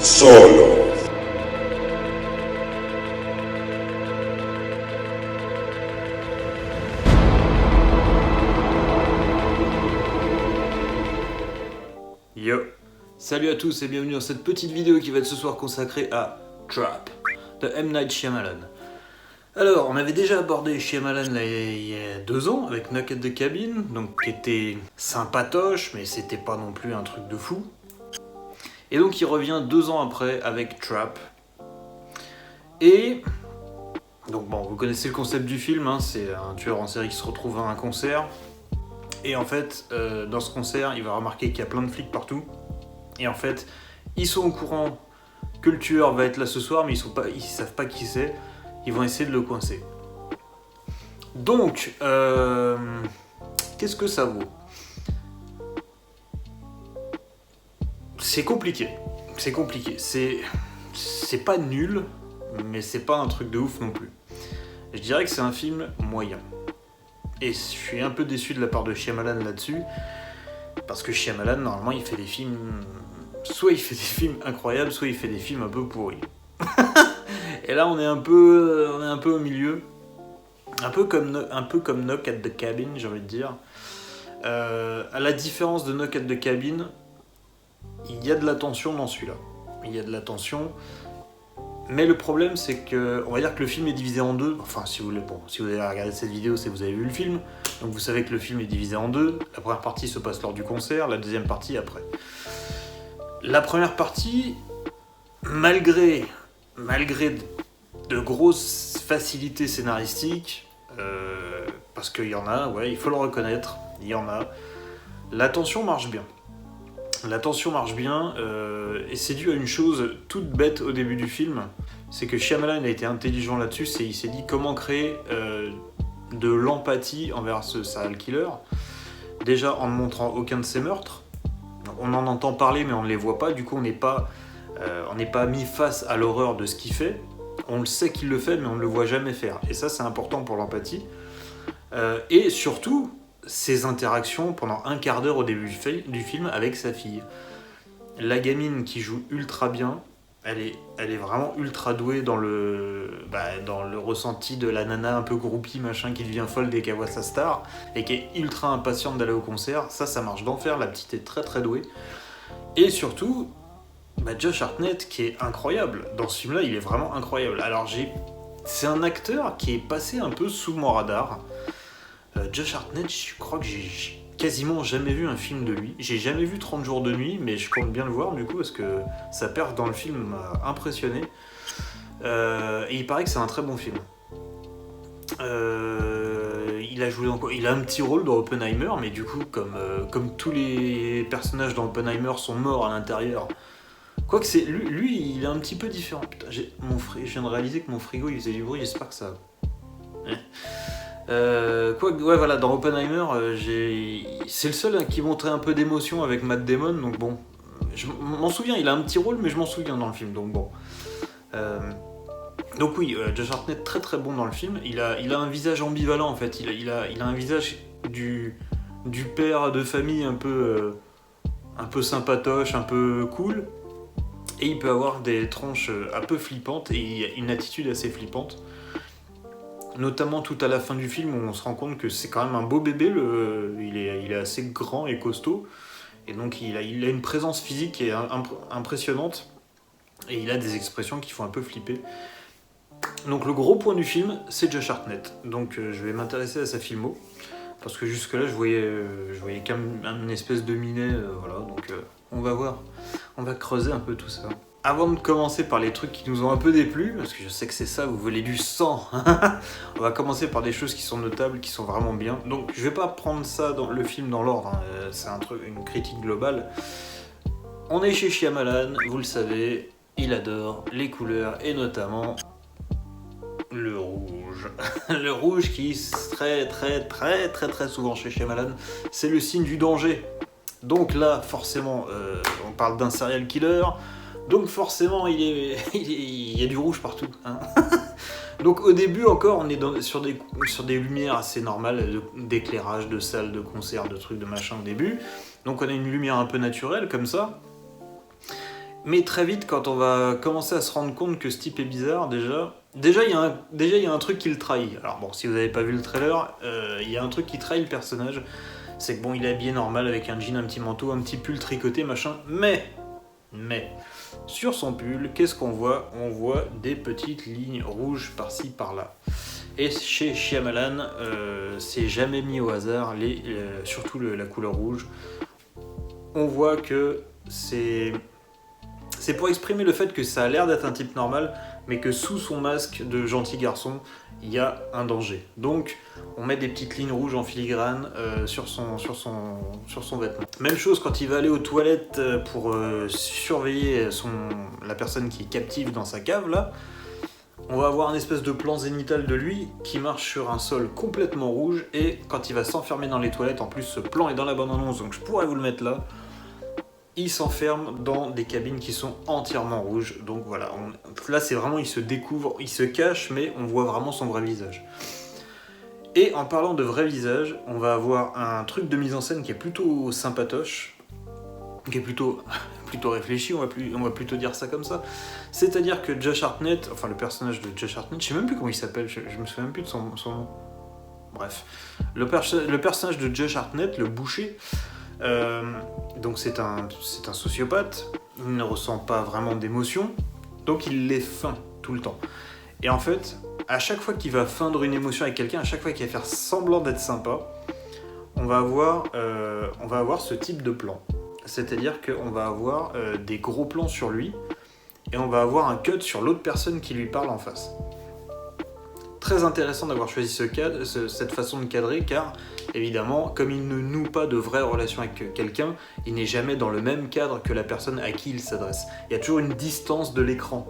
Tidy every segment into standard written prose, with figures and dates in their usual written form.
Solo. Yo, salut à tous et bienvenue dans cette petite vidéo qui va être ce soir consacrée à Trap de M. Night Shyamalan. Alors, on avait déjà abordé Shyamalan là, il y a 2 ans avec Knock at the Cabin, donc qui était sympatoche, mais c'était pas non plus un truc de fou. Et donc il revient 2 ans après avec Trap. Et donc bon, vous connaissez le concept du film, hein, c'est un tueur en série qui se retrouve à un concert. Et en fait, dans ce concert, il va remarquer qu'il y a plein de flics partout. Et en fait, ils sont au courant que le tueur va être là ce soir, mais ils savent pas qui c'est. Ils vont essayer de le coincer. Donc, qu'est-ce que ça vaut ? C'est compliqué. C'est compliqué. C'est pas nul, mais c'est pas un truc de ouf non plus. Je dirais que c'est un film moyen. Et je suis un peu déçu de la part de Shyamalan là-dessus, parce que Shyamalan, normalement, il fait des films... Soit il fait des films incroyables, soit il fait des films un peu pourris. Et là, on est un peu au milieu. Un peu comme Knock at the Cabin, j'ai envie de dire. À la différence de Knock at the Cabin, il y a de la tension dans celui-là. Il y a de la tension... Mais le problème, c'est que, on va dire que le film est divisé en deux. Enfin, si vous avez regardé cette vidéo, c'est que vous avez vu le film. Donc vous savez que le film est divisé en deux. La première partie se passe lors du concert, la deuxième partie après. La première partie, malgré de grosses facilités scénaristiques, parce qu'il y en a, ouais, il faut le reconnaître, il y en a, la tension marche bien. La tension marche bien, et c'est dû à une chose toute bête au début du film, c'est que Shyamalan a été intelligent là-dessus, il s'est dit comment créer de l'empathie envers ce serial killer, déjà en ne montrant aucun de ses meurtres. On en entend parler mais on ne les voit pas, du coup on n'est pas mis face à l'horreur de ce qu'il fait, on le sait qu'il le fait mais on ne le voit jamais faire, et ça c'est important pour l'empathie, et surtout ses interactions pendant un quart d'heure au début du film avec sa fille. La gamine qui joue ultra bien, elle est vraiment ultra douée dans le ressenti de la nana un peu groupie machin qui devient folle dès qu'elle voit sa star et qui est ultra impatiente d'aller au concert. Ça marche d'enfer, la petite est très très douée. Et surtout, Josh Hartnett qui est incroyable. Dans ce film-là, il est vraiment incroyable. Alors c'est un acteur qui est passé un peu sous mon radar. Josh Hartnett, je crois que j'ai quasiment jamais vu un film de lui. J'ai jamais vu 30 jours de nuit, mais je compte bien le voir du coup parce que sa perf dans le film m'a impressionné. Et il paraît que c'est un très bon film. Il a joué dans quoi ? Il a un petit rôle dans Oppenheimer, mais du coup, comme tous les personnages dans Oppenheimer sont morts à l'intérieur. Quoique c'est lui, il est un petit peu différent. Putain, je viens de réaliser que mon frigo il faisait du bruit, j'espère que ça... voilà, dans Oppenheimer, c'est le seul qui montrait un peu d'émotion avec Matt Damon, donc bon, je m'en souviens, il a un petit rôle, mais je m'en souviens dans le film, donc bon. Donc oui, Josh Hartnett très très bon dans le film. Il a un visage ambivalent en fait. Il a un visage du père de famille un peu sympatoche, un peu cool, et il peut avoir des tranches un peu flippantes et une attitude assez flippante. Notamment tout à la fin du film où on se rend compte que c'est quand même un beau bébé, il est assez grand et costaud, et donc il a une présence physique qui est impressionnante, et il a des expressions qui font un peu flipper. Donc le gros point du film, c'est Josh Hartnett, donc je vais m'intéresser à sa filmo, parce que jusque là je voyais quand même une espèce de minet, voilà, donc on va voir, on va creuser un peu tout ça. Avant de commencer par les trucs qui nous ont un peu déplu, parce que je sais que c'est ça, vous voulez du sang, on va commencer par des choses qui sont notables, qui sont vraiment bien. Donc je vais pas prendre ça dans le film dans l'ordre, hein. C'est une critique globale. On est chez Shyamalan, vous le savez, il adore les couleurs et notamment le rouge. Le rouge qui est très très très très très souvent chez Shyamalan, c'est le signe du danger. Donc là, forcément, on parle d'un serial killer. Donc forcément, il y a du rouge partout. Hein. Donc au début encore, on est sur des lumières assez normales, d'éclairage, de salles, de concerts, de trucs, de machin au début. Donc on a une lumière un peu naturelle comme ça. Mais très vite, quand on va commencer à se rendre compte que ce type est bizarre, déjà il y a un truc qui le trahit. Alors bon, si vous n'avez pas vu le trailer, il y a un truc qui trahit le personnage. C'est que bon, il est habillé normal avec un jean, un petit manteau, un petit pull tricoté, machin. Mais, sur son pull, qu'est-ce qu'on voit? On voit des petites lignes rouges par-ci, par-là. Et chez Shyamalan, c'est jamais mis au hasard, surtout la couleur rouge. On voit que c'est pour exprimer le fait que ça a l'air d'être un type normal, mais que sous son masque de gentil garçon, il y a un danger. Donc, on met des petites lignes rouges en filigrane sur son vêtement. Même chose quand il va aller aux toilettes pour surveiller la personne qui est captive dans sa cave, là. On va avoir un espèce de plan zénital de lui qui marche sur un sol complètement rouge, et quand il va s'enfermer dans les toilettes, en plus ce plan est dans la bande-annonce, donc je pourrais vous le mettre là, il s'enferme dans des cabines qui sont entièrement rouges. Donc voilà, là c'est vraiment, il se découvre, il se cache, mais on voit vraiment son vrai visage. Et en parlant de vrai visage, on va avoir un truc de mise en scène qui est plutôt sympatoche, qui est plutôt réfléchi, on va plutôt dire ça comme ça. C'est-à-dire que Josh Hartnett, enfin le personnage de Josh Hartnett, je sais même plus comment il s'appelle, je me souviens même plus de son nom. Bref, le personnage de Josh Hartnett, le boucher, donc c'est un sociopathe, il ne ressent pas vraiment d'émotion, donc il les feint tout le temps. Et en fait, à chaque fois qu'il va feindre une émotion avec quelqu'un, à chaque fois qu'il va faire semblant d'être sympa, on va avoir ce type de plan. C'est-à-dire qu'on va avoir des gros plans sur lui, et on va avoir un cut sur l'autre personne qui lui parle en face. Très intéressant d'avoir choisi cette façon de cadrer, car évidemment, comme il ne noue pas de vraies relations avec quelqu'un, il n'est jamais dans le même cadre que la personne à qui il s'adresse. Il y a toujours une distance de l'écran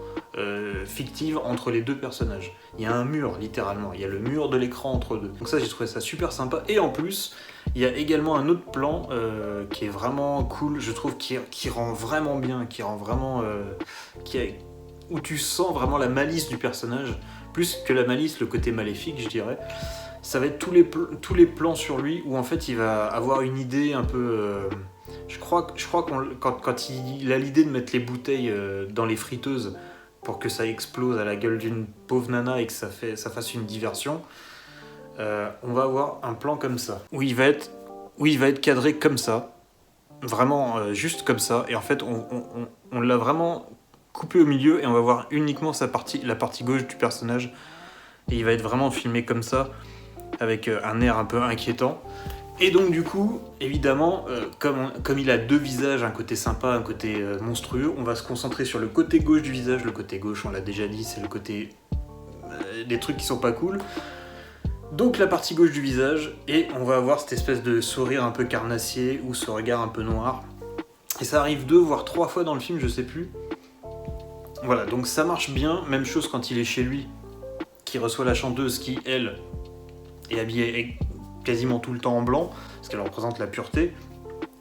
fictive entre les deux personnages. Il y a un mur, littéralement. Il y a le mur de l'écran entre deux. Donc ça, j'ai trouvé ça super sympa. Et en plus, il y a également un autre plan qui est vraiment cool, je trouve, qui rend vraiment bien, où tu sens vraiment la malice du personnage, plus que la malice, le côté maléfique, je dirais. Ça va être tous les plans sur lui où en fait il va avoir une idée un peu... je crois quand il a l'idée de mettre les bouteilles dans les friteuses pour que ça explose à la gueule d'une pauvre nana et que ça fasse une diversion, on va avoir un plan comme ça, où il va être cadré comme ça, vraiment juste comme ça, et en fait on l'a vraiment coupé au milieu et on va voir uniquement la partie gauche du personnage, et il va être vraiment filmé comme ça, avec un air un peu inquiétant. Et donc du coup, évidemment, comme il a deux visages, un côté sympa, un côté monstrueux, on va se concentrer sur le côté gauche du visage. Le côté gauche, on l'a déjà dit, c'est le côté des trucs qui sont pas cool. Donc la partie gauche du visage, et on va avoir cette espèce de sourire un peu carnassier, ou ce regard un peu noir. Et ça arrive 2 voire 3 fois dans le film, je sais plus. Voilà, donc ça marche bien. Même chose quand il est chez lui, qui reçoit la chanteuse qui, elle, est habillée quasiment tout le temps en blanc, parce qu'elle représente la pureté.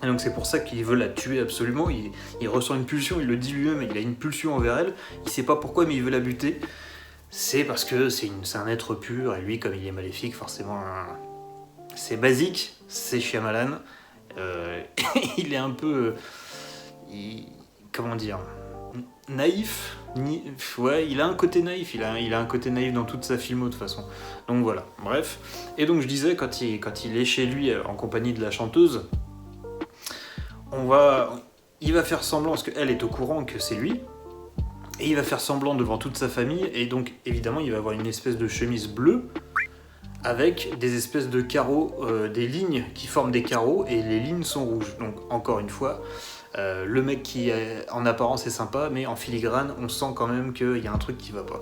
Et donc c'est pour ça qu'il veut la tuer absolument. Il ressent une pulsion, il le dit lui-même, il a une pulsion envers elle. Il sait pas pourquoi, mais il veut la buter. C'est parce que c'est un être pur, et lui, comme il est maléfique, forcément, c'est basique, c'est Shyamalan. Il est un peu... comment dire, naïf. Ouais, il a un côté naïf, il a un côté naïf dans toute sa filmo de toute façon. Donc voilà, bref. Et donc je disais, quand il est chez lui en compagnie de la chanteuse, il va faire semblant, parce qu'elle est au courant que c'est lui, et il va faire semblant devant toute sa famille, et donc évidemment il va avoir une espèce de chemise bleue, avec des espèces de carreaux, des lignes qui forment des carreaux, et les lignes sont rouges. Donc encore une fois, le mec qui en apparence est sympa, mais en filigrane on sent quand même qu'il y a un truc qui va pas.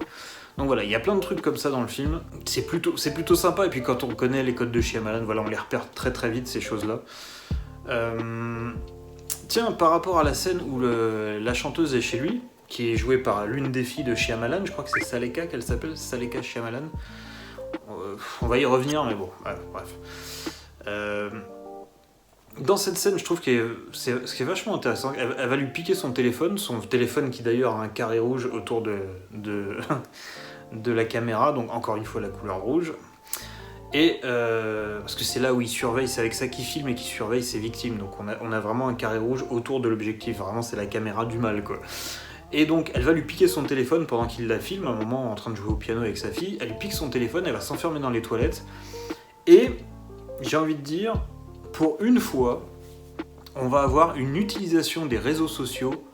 Donc voilà, il y a plein de trucs comme ça dans le film, c'est plutôt sympa, et puis quand on connaît les codes de Shyamalan, voilà, on les repère très très vite, ces choses-là. Tiens, par rapport à la scène où la chanteuse est chez lui, qui est jouée par l'une des filles de Shyamalan, je crois que c'est Saleka qu'elle s'appelle, Saleka Shyamalan. On va y revenir, mais bon, bref. Dans cette scène, je trouve que ce qui est vachement intéressant, elle va lui piquer son téléphone qui d'ailleurs a un carré rouge autour de la caméra, donc encore une fois la couleur rouge. Et parce que c'est là où il surveille, c'est avec ça qu'il filme et qu'il surveille ses victimes. Donc on a vraiment un carré rouge autour de l'objectif. Vraiment, c'est la caméra du mal, quoi. Et donc, elle va lui piquer son téléphone pendant qu'il la filme, à un moment en train de jouer au piano avec sa fille. Elle lui pique son téléphone, elle va s'enfermer dans les toilettes. Et j'ai envie de dire, pour une fois, on va avoir une utilisation des réseaux sociaux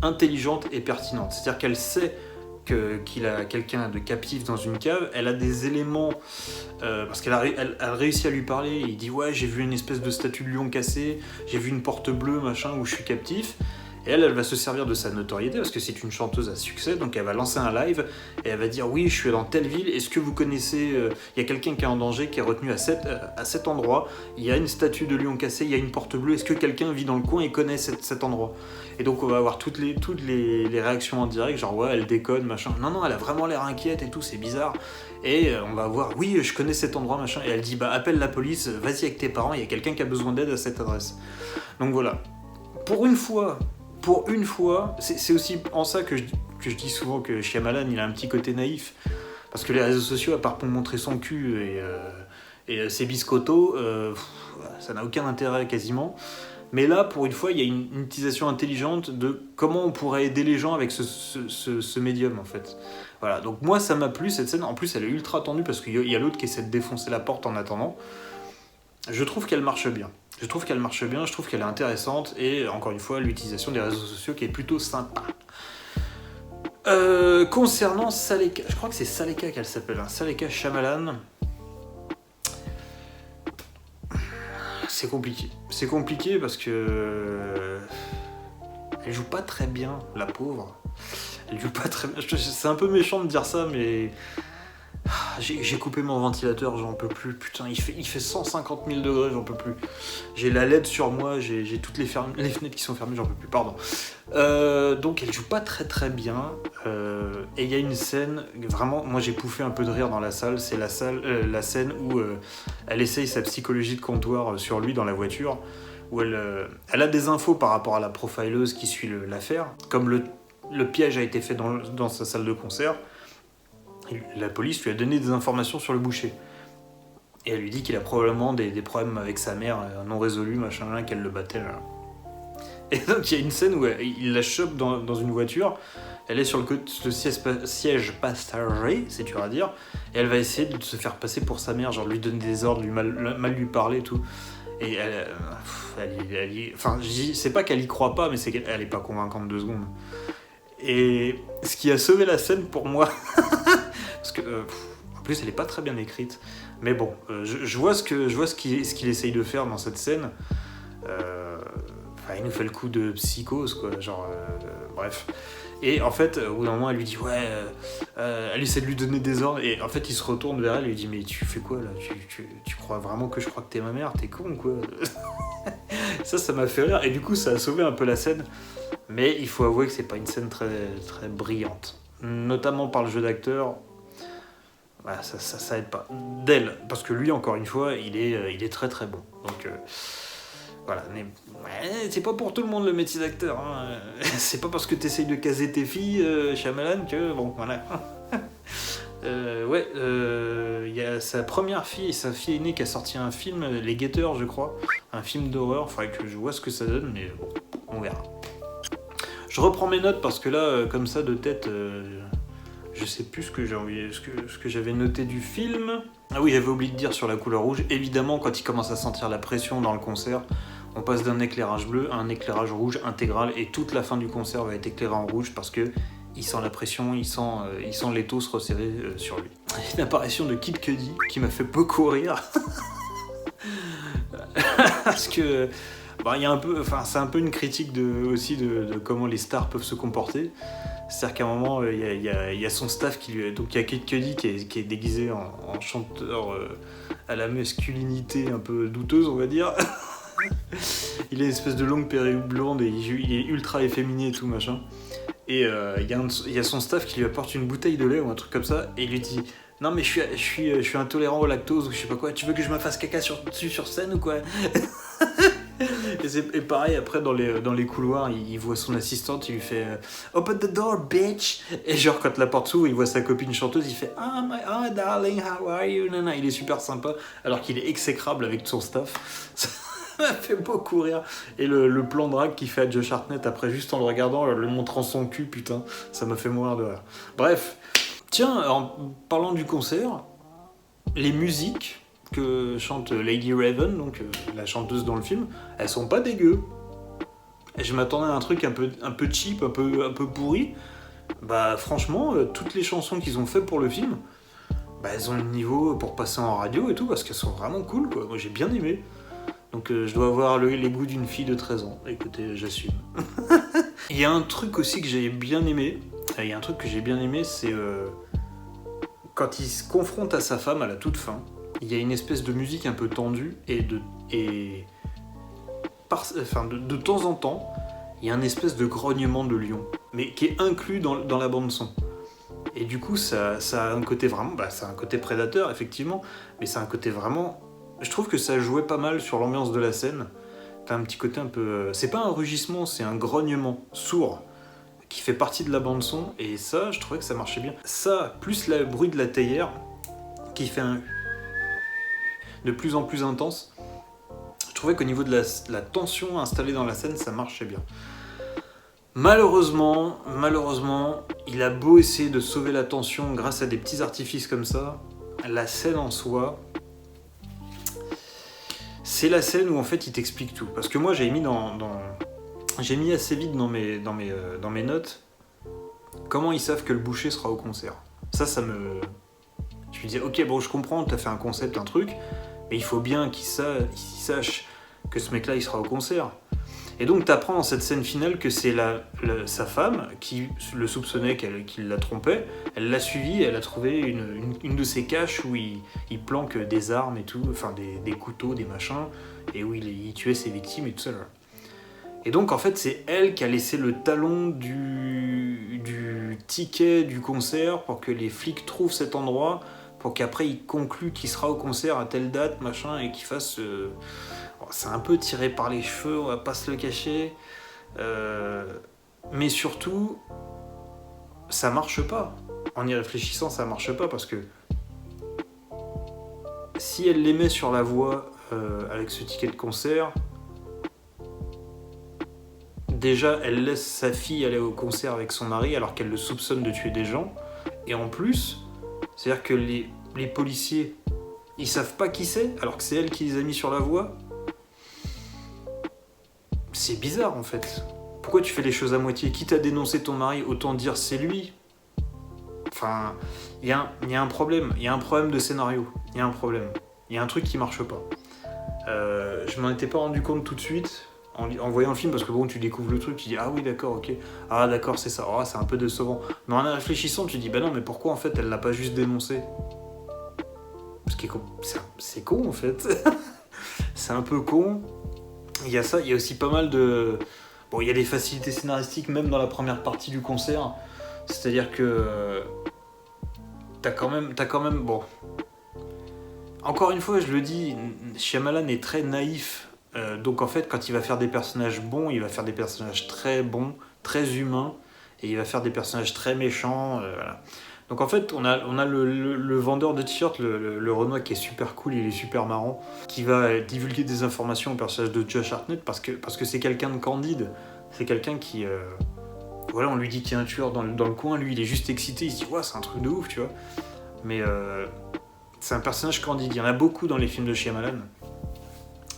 intelligente et pertinente. C'est-à-dire qu'elle sait qu'il a quelqu'un de captif dans une cave, elle a des éléments, parce qu'elle a réussi à lui parler, il dit ouais j'ai vu une espèce de statue de lion cassée, j'ai vu une porte bleue machin où je suis captif, et elle va se servir de sa notoriété parce que c'est une chanteuse à succès, donc elle va lancer un live et elle va dire oui je suis dans telle ville, est-ce que vous connaissez, il y a quelqu'un qui est en danger, qui est retenu à cet endroit, il y a une statue de lion cassée, il y a une porte bleue, est-ce que quelqu'un vit dans le coin et connaît cet endroit? Et donc on va avoir toutes les réactions en direct, genre ouais elle déconne machin, non elle a vraiment l'air inquiète et tout, c'est bizarre, et on va voir oui je connais cet endroit machin, et elle dit bah appelle la police, vas-y avec tes parents, il y a quelqu'un qui a besoin d'aide à cette adresse. Donc voilà, pour une fois, c'est aussi en ça que je dis souvent que Shyamalan il a un petit côté naïf, parce que les réseaux sociaux, à part pour montrer son cul et ses biscottos, ça n'a aucun intérêt quasiment. Mais là, pour une fois, il y a une utilisation intelligente de comment on pourrait aider les gens avec ce médium, en fait. Voilà, donc moi, ça m'a plu, cette scène. En plus, elle est ultra tendue, parce qu'il y a l'autre qui essaie de défoncer la porte en attendant. Je trouve qu'elle marche bien. Je trouve qu'elle est intéressante, et encore une fois, l'utilisation des réseaux sociaux qui est plutôt sympa. Concernant Saleka, je crois que c'est Saleka qu'elle s'appelle, hein. Saleka Shyamalan. C'est compliqué parce que elle joue pas très bien, la pauvre. Elle joue pas très bien. C'est un peu méchant de dire ça, mais j'ai coupé mon ventilateur, j'en peux plus. Putain, il fait 150 000 degrés, j'en peux plus. J'ai la LED sur moi, j'ai toutes les fenêtres qui sont fermées, j'en peux plus, pardon. Donc elle joue pas très très bien. Et il y a une scène, vraiment, moi j'ai pouffé un peu de rire dans la salle, c'est la scène où elle essaye sa psychologie de comptoir sur lui dans la voiture, où elle a des infos par rapport à la profileuse qui suit l'affaire. Comme le piège a été fait dans sa salle de concert, la police lui a donné des informations sur le boucher. Et elle lui dit qu'il a probablement des problèmes avec sa mère non résolus, machin, qu'elle le battait. Là. Et donc il y a une scène où il la chope dans une voiture, elle est sur le siège passager, c'est dur à dire, et elle va essayer de se faire passer pour sa mère, genre lui donner des ordres, mal lui parler et tout. Et enfin, c'est pas qu'elle y croit pas, mais c'est qu'elle est pas convaincante 2 secondes. Et ce qui a sauvé la scène pour moi, parce que en plus elle est pas très bien écrite, mais bon, je vois ce qu'il essaye de faire dans cette scène. Il nous fait le coup de psychose, quoi, genre bref. Et en fait, au bout d'un moment, elle lui dit ouais, elle essaie de lui donner des ordres, et en fait, il se retourne vers elle et lui dit mais tu fais quoi là, tu crois vraiment que je crois que t'es ma mère, t'es con quoi. Ça m'a fait rire, et du coup, ça a sauvé un peu la scène. Mais il faut avouer que c'est pas une scène très, très brillante. Notamment par le jeu d'acteur, bah, ça aide pas. D'elle, parce que lui, encore une fois, il est très très bon. Donc voilà, mais c'est pas pour tout le monde le métier d'acteur. Hein. C'est pas parce que t'essayes de caser tes filles, Shyamalan, que bon, voilà. Il y a sa première fille, sa fille aînée qui a sorti un film, Les Guetteurs, je crois. Un film d'horreur, faudrait que je vois ce que ça donne, mais bon, on verra. Je reprends mes notes parce que là, comme ça, de tête, je sais plus ce que j'avais noté du film. Ah oui, j'avais oublié de dire sur la couleur rouge. Évidemment, quand il commence à sentir la pression dans le concert, on passe d'un éclairage bleu à un éclairage rouge intégral, et toute la fin du concert va être éclairée en rouge parce que il sent la pression, il sent l'étau se resserrer sur lui. Une apparition de Kid Cudi qui m'a fait beaucoup rire. Parce que y a un peu, c'est un peu une critique aussi de comment les stars peuvent se comporter. C'est-à-dire qu'à un moment, il y a son staff donc il y a Kid Cudi qui est déguisé en chanteur à la masculinité un peu douteuse, on va dire. Il a une espèce de longue perruque blonde et il est ultra efféminé et tout machin. Et il y a son staff qui lui apporte une bouteille de lait ou un truc comme ça, et il lui dit non mais je suis intolérant au lactose ou je sais pas quoi, tu veux que je me fasse caca dessus sur scène ou quoi? Et pareil, après, dans les couloirs, il voit son assistante, il lui fait Open the door, bitch! Et genre, quand la porte s'ouvre, il voit sa copine chanteuse, il fait oh, darling, how are you? Nana. Il est super sympa, alors qu'il est exécrable avec son staff. Ça m'a fait beaucoup rire. Et le plan drague qu'il fait à Josh Hartnett, après, juste en le regardant, le montrant son cul, putain, ça m'a fait mourir de rire. Bref, tiens, en parlant du concert, les musiques que chante Lady Raven, donc la chanteuse dans le film, elles sont pas dégueu. Et je m'attendais à un truc un peu cheap, un peu pourri. Bah franchement, toutes les chansons qu'ils ont fait pour le film, bah elles ont le niveau pour passer en radio et tout, parce qu'elles sont vraiment cool, quoi. Moi j'ai bien aimé. Donc je dois avoir les goûts d'une fille de 13 ans. Écoutez, j'assume. Il y a un truc aussi que j'ai bien aimé. C'est quand il se confronte à sa femme à la toute fin. Il y a une espèce de musique un peu tendue de temps en temps, il y a une espèce de grognement de lion, mais qui est inclus dans la bande son. Et du coup, ça a un côté vraiment, ça a un côté prédateur effectivement, mais c'est un côté vraiment. Je trouve que ça jouait pas mal sur l'ambiance de la scène. T'as un petit côté un peu, c'est pas un rugissement, c'est un grognement sourd qui fait partie de la bande son. Et ça, je trouvais que ça marchait bien. Ça, plus le bruit de la théière qui fait un de plus en plus intense. Je trouvais qu'au niveau de la tension installée dans la scène, ça marchait bien. Malheureusement, il a beau essayer de sauver la tension grâce à des petits artifices comme ça, la scène en soi, c'est la scène où en fait il t'explique tout. Parce que moi j'ai mis j'ai mis assez vite dans mes notes comment ils savent que le boucher sera au concert. Ça me... Je me disais, ok, bon, je comprends, t'as fait un concept, un truc, mais il faut bien qu'il sache que ce mec-là, il sera au concert. Et donc, t'apprends dans cette scène finale que c'est sa femme qui le soupçonnait qu'il la trompait. Elle l'a suivi, elle a trouvé une de ses caches où il planque des armes et tout, enfin des couteaux, des machins, et où il tuait ses victimes et tout ça. Là. Et donc, en fait, c'est elle qui a laissé le talon du ticket du concert pour que les flics trouvent cet endroit, pour qu'après il conclue qu'il sera au concert à telle date, machin, et qu'il fasse... c'est un peu tiré par les cheveux, on va pas se le cacher. Mais surtout, ça marche pas. En y réfléchissant, ça marche pas, parce que si elle les met sur la voie avec ce ticket de concert, déjà, elle laisse sa fille aller au concert avec son mari alors qu'elle le soupçonne de tuer des gens. Et en plus... C'est-à-dire que les policiers, ils savent pas qui c'est, alors que c'est elle qui les a mis sur la voie. C'est bizarre en fait. Pourquoi tu fais les choses à moitié? Quitte à dénoncer ton mari, autant dire c'est lui. Enfin, il y a un problème. Il y a un problème de scénario. Il y a un problème. Il y a un truc qui marche pas. Je m'en étais pas rendu compte tout de suite en voyant le film, parce que bon, tu découvres le truc, tu dis ah oui d'accord, ok, ah d'accord c'est ça, c'est un peu décevant. Mais en réfléchissant, tu dis bah non, mais pourquoi en fait elle l'a pas juste dénoncé? Parce que c'est con en fait. C'est un peu con. Il y a ça, il y a aussi pas mal de... Bon, il y a des facilités scénaristiques même dans la première partie du concert. C'est-à-dire que t'as quand même bon. Encore une fois, je le dis, Shyamalan est très naïf. Donc en fait, quand il va faire des personnages bons, il va faire des personnages très bons, très humains, et il va faire des personnages très méchants. Voilà. Donc en fait, on a le vendeur de t-shirts, le Renoir qui est super cool, il est super marrant, qui va divulguer des informations au personnage de Josh Hartnett parce que c'est quelqu'un de candide. C'est quelqu'un qui... voilà, on lui dit qu'il y a un tueur dans le coin, lui il est juste excité, il se dit ouais, c'est un truc de ouf, tu vois. Mais c'est un personnage candide, il y en a beaucoup dans les films de Shyamalan.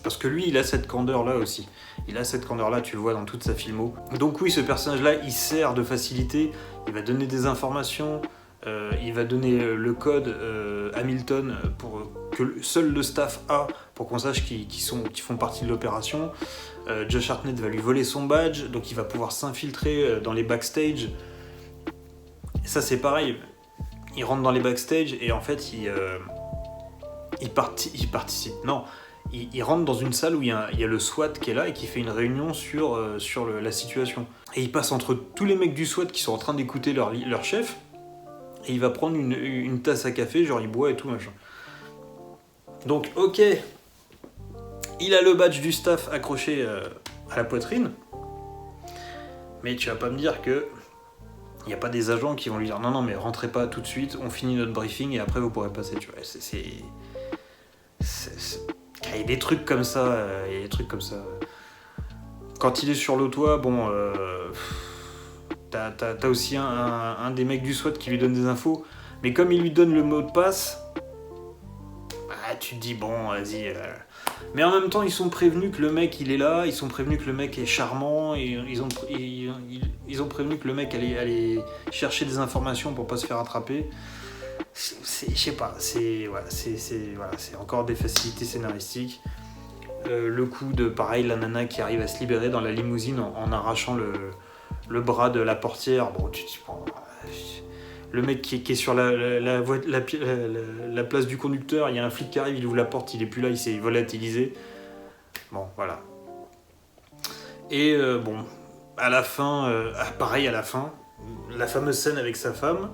Parce que lui, il a cette candeur-là aussi. Il a cette candeur-là, tu le vois dans toute sa filmo. Donc oui, ce personnage-là, il sert de facilité, il va donner des informations, il va donner le code Hamilton pour que seul le staff a, pour qu'on sache qu'ils font partie de l'opération. Josh Hartnett va lui voler son badge, donc il va pouvoir s'infiltrer dans les backstage. Et ça, c'est pareil. Il rentre dans les backstage et en fait, il participe. Non. Il rentre dans une salle où il y a le SWAT qui est là et qui fait une réunion sur la situation. Et il passe entre tous les mecs du SWAT qui sont en train d'écouter leur chef, et il va prendre une tasse à café, genre il boit et tout machin. Donc ok, Il a le badge du staff accroché à la poitrine. Mais tu vas pas me dire que il n'y a pas des agents qui vont lui dire non, mais rentrez pas tout de suite, on finit notre briefing et après vous pourrez passer, tu vois. Il y a des trucs comme ça, Quand il est sur le toit, bon, t'as aussi un des mecs du SWAT qui lui donne des infos, mais comme il lui donne le mot de passe, bah, tu te dis bon, vas-y. Mais en même temps, ils sont prévenus que le mec il est là, ils sont prévenus que le mec est charmant, et ils ont prévenu que le mec allait chercher des informations pour pas se faire attraper. Je sais pas, c'est encore des facilités scénaristiques. Le coup de pareil, la nana qui arrive à se libérer dans la limousine en arrachant le bras de la portière. Bon, tu te dis, bon, le mec qui est sur la place du conducteur, il y a un flic qui arrive, il ouvre la porte, il est plus là, il s'est volatilisé. Bon, voilà. Et bon, à la fin, pareil à la fin, la fameuse scène avec sa femme,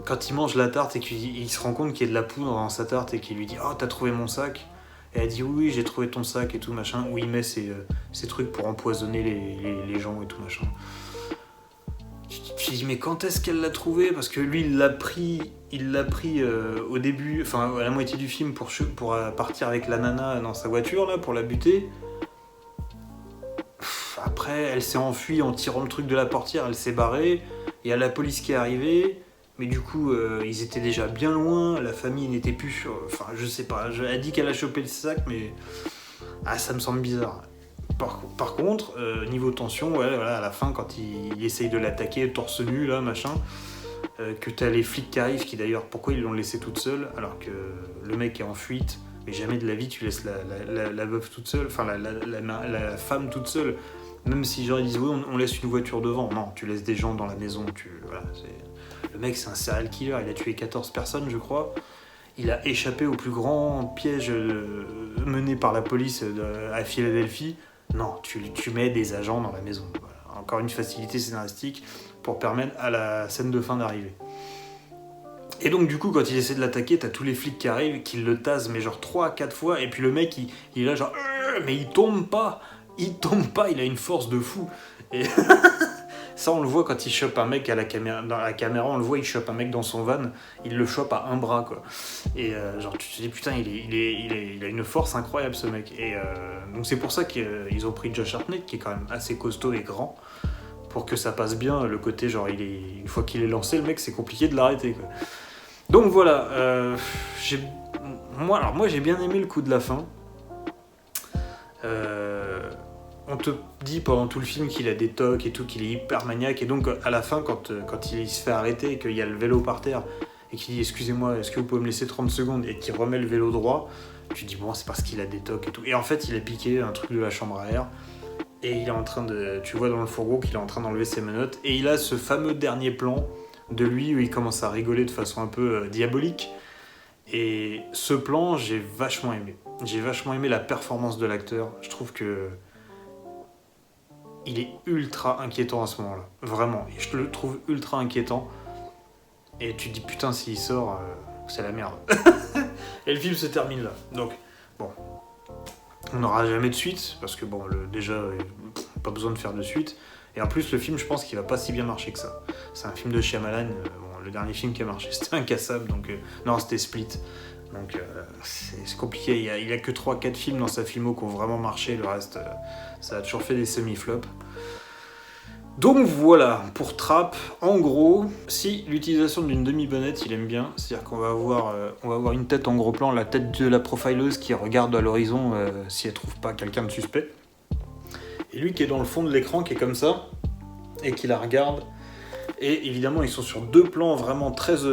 quand il mange la tarte et qu'il se rend compte qu'il y a de la poudre dans sa tarte et qu'il lui dit « Oh, t'as trouvé mon sac ?» Et elle dit « Oui, j'ai trouvé ton sac et tout machin », où il met ses trucs pour empoisonner les gens et tout machin. Tu dis mais quand est-ce qu'elle l'a trouvé ? Parce que lui il l'a pris au début, enfin à la moitié du film pour partir avec la nana dans sa voiture là pour la buter. Après elle s'est enfuie en tirant le truc de la portière, elle s'est barrée, il y a la police qui est arrivée, mais du coup ils étaient déjà bien loin, la famille n'était plus sur... Enfin je sais pas, elle dit qu'elle a chopé le sac mais ça me semble bizarre. Par contre, niveau tension, voilà, à la fin, quand il essaye de l'attaquer torse nu, là, machin, que t'as les flics qui arrivent, qui d'ailleurs, pourquoi ils l'ont laissée toute seule, alors que le mec est en fuite, mais jamais de la vie tu laisses la veuve toute seule, enfin la femme toute seule, même si genre ils disent oui, on laisse une voiture devant, non, tu laisses des gens dans la maison, le mec c'est un serial killer, il a tué 14 personnes, je crois. Il a échappé au plus grand piège mené par la police à Philadelphie. Non, tu mets des agents dans la maison. Voilà. Encore une facilité scénaristique pour permettre à la scène de fin d'arriver. Et donc du coup, quand il essaie de l'attaquer, t'as tous les flics qui arrivent, qui le tasent, mais genre 3-4 fois, et puis le mec, il est là genre... mais il tombe pas, il a une force de fou. Et ça, on le voit quand il chope un mec dans la caméra, on le voit, il chope un mec dans son van, il le chope à un bras, quoi. Et genre, tu te dis, putain, il a une force incroyable, ce mec. Et donc c'est pour ça qu'ils ont pris Josh Hartnett, qui est quand même assez costaud et grand, pour que ça passe bien, le côté, genre, une fois qu'il est lancé, le mec, c'est compliqué de l'arrêter, quoi. Donc voilà, moi j'ai bien aimé le coup de la fin. On te dit pendant tout le film qu'il a des tocs et tout, qu'il est hyper maniaque, et donc à la fin, quand il se fait arrêter et qu'il y a le vélo par terre, et qu'il dit « Excusez-moi, est-ce que vous pouvez me laisser 30 secondes ?» et qu'il remet le vélo droit, tu te dis « Bon, c'est parce qu'il a des tocs et tout. » Et en fait, il a piqué un truc de la chambre à air, et il est en train de... Tu vois dans le fourgon qu'il est en train d'enlever ses menottes, et il a ce fameux dernier plan de lui où il commence à rigoler de façon un peu diabolique. Et ce plan, j'ai vachement aimé. J'ai vachement aimé la performance de l'acteur. Je trouve que il est ultra inquiétant à ce moment-là. Vraiment. Et je le trouve ultra inquiétant. Et tu te dis, putain, s'il sort, c'est la merde. Et le film se termine là. Donc, bon. On n'aura jamais de suite, parce que, bon, déjà, pas besoin de faire de suite. Et en plus, le film, je pense qu'il va pas si bien marcher que ça. C'est un film de Shyamalan. Le dernier film qui a marché, c'était Incassable. Donc, non, c'était Split. Donc c'est compliqué, il y a que 3-4 films dans sa filmo qui ont vraiment marché, le reste ça a toujours fait des semi-flops. Donc voilà, pour Trap, en gros, si l'utilisation d'une demi-bonnette il aime bien, c'est-à-dire qu'on va avoir une tête en gros plan, la tête de la profileuse qui regarde à l'horizon si elle trouve pas quelqu'un de suspect, et lui qui est dans le fond de l'écran qui est comme ça, et qui la regarde, et évidemment ils sont sur deux plans vraiment très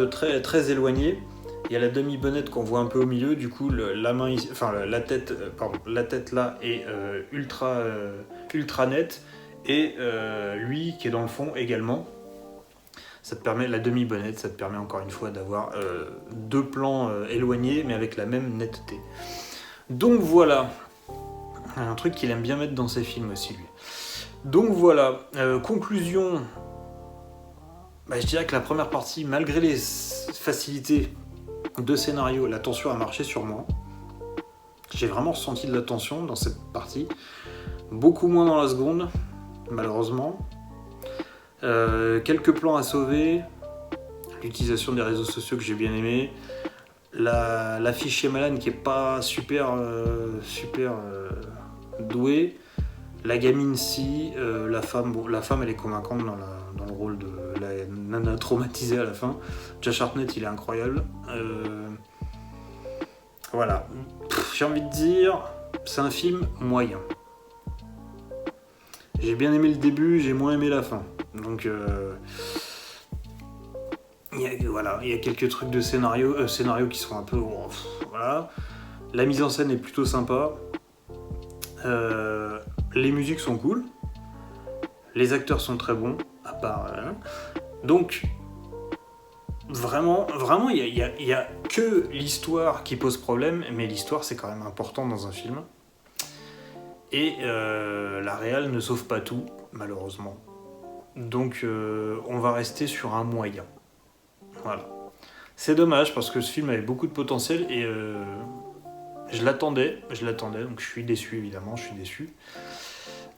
éloignés. Il y a la demi-bonnette qu'on voit un peu au milieu, du coup la tête là est ultra nette, et lui qui est dans le fond également. Ça te permet, la demi-bonnette, ça te permet encore une fois d'avoir deux plans éloignés mais avec la même netteté. Donc voilà, un truc qu'il aime bien mettre dans ses films aussi lui. Donc voilà, conclusion, je dirais que la première partie, malgré les facilités de scénario, la tension a marché sur moi. J'ai vraiment ressenti de la tension dans cette partie. Beaucoup moins dans la seconde, malheureusement. Quelques plans à sauver. L'utilisation des réseaux sociaux que j'ai bien aimé. La fille Shyamalan qui est pas super douée. La gamine si. La femme elle est convaincante dans le rôle de la nana traumatisée à la fin. Josh Hartnett il est incroyable. Voilà. J'ai envie de dire, c'est un film moyen. J'ai bien aimé le début, j'ai moins aimé la fin. Donc il y a quelques trucs de scénario qui sont un peu voilà. La mise en scène est plutôt sympa. Les musiques sont cool. Les acteurs sont très bons, à part. Donc vraiment, il y a que l'histoire qui pose problème, mais l'histoire c'est quand même important dans un film. Et la réal ne sauve pas tout, malheureusement. Donc on va rester sur un moyen. Voilà. C'est dommage parce que ce film avait beaucoup de potentiel et je l'attendais, donc je suis déçu évidemment,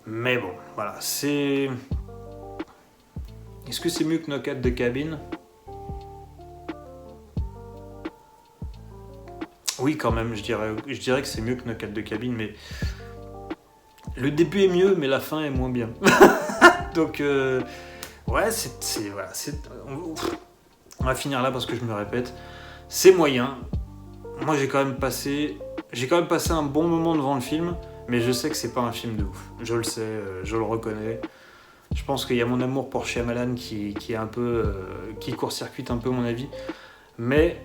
Mais bon, voilà, c'est... Est-ce que c'est mieux que Knock at the Cabin ? Oui, quand même, je dirais que c'est mieux que Knock at the Cabin, mais le début est mieux, mais la fin est moins bien. Donc, ouais, voilà, on va finir là parce que je me répète. C'est moyen. Moi, j'ai quand même passé un bon moment devant le film, mais je sais que c'est pas un film de ouf. Je le sais, je le reconnais. Je pense qu'il y a mon amour pour Shyamalan qui est un peu, qui court-circuite un peu mon avis, mais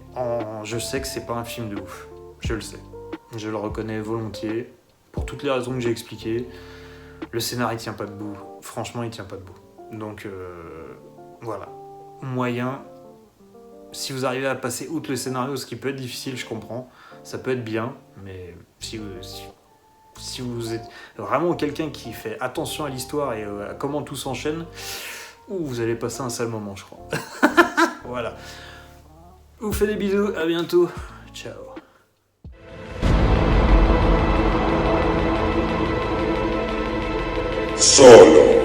je sais que c'est pas un film de ouf. Je le sais. Je le reconnais volontiers pour toutes les raisons que j'ai expliquées. Le scénario tient pas debout. Franchement, il tient pas debout. Donc voilà. Moyen. Si vous arrivez à passer outre le scénario, ce qui peut être difficile, je comprends. Ça peut être bien, mais si vous êtes vraiment quelqu'un qui fait attention à l'histoire et à comment tout s'enchaîne, vous allez passer un sale moment, je crois. Voilà. Je vous fais des bisous, à bientôt. Ciao. Solo.